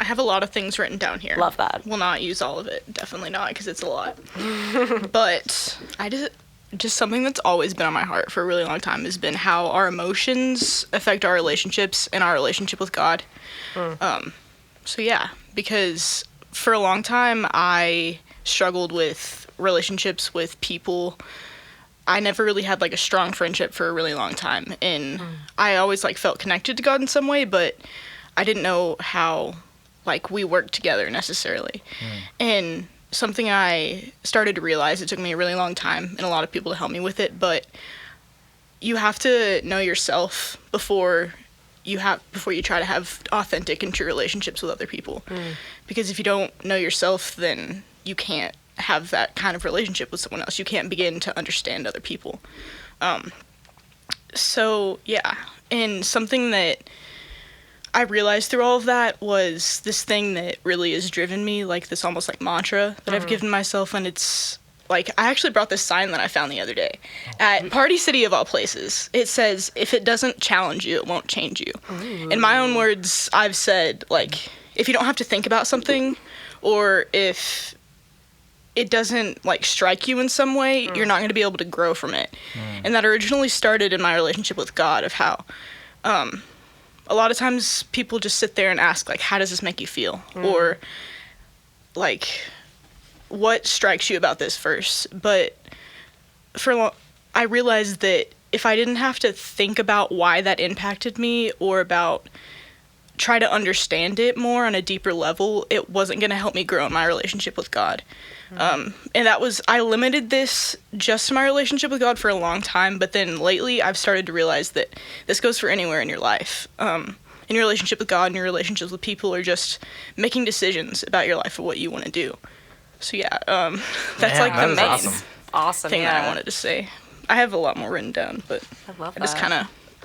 I have a lot of things written down here. Love that. Will not use all of it. Definitely not, because it's a lot. But just something that's always been on my heart for a really long time has been how our emotions affect our relationships and our relationship with God. So yeah, because for a long time I struggled with relationships with people. I never really had like a strong friendship for a really long time, and I always like felt connected to God in some way, but I didn't know how like we worked together necessarily. And something I started to realize, it took me a really long time and a lot of people to help me with it, but you have to know yourself before you try to have authentic and true relationships with other people. Because if you don't know yourself, then you can't have that kind of relationship with someone else. You can't begin to understand other people. So yeah, and something that I realized through all of that was this thing that really has driven me, like this almost like mantra that I've given myself, and it's like, I actually brought this sign that I found the other day at Party City of all places. It says, if it doesn't challenge you, it won't change you. In my own words, I've said, like, if you don't have to think about something, or if it doesn't like strike you in some way, you're not going to be able to grow from it. And that originally started in my relationship with God, of how a lot of times people just sit there and ask, like, how does this make you feel? Or like, what strikes you about this verse? But I realized that if I didn't have to think about why that impacted me, or about try to understand it more on a deeper level, it wasn't going to help me grow in my relationship with God. And I limited this just to my relationship with God for a long time, but then lately I've started to realize that this goes for anywhere in your life. In your relationship with God and your relationships with people, or just making decisions about your life or what you want to do. So yeah, that's like the main awesome thing that I wanted to say. I have a lot more written down, but I love I just that. kind of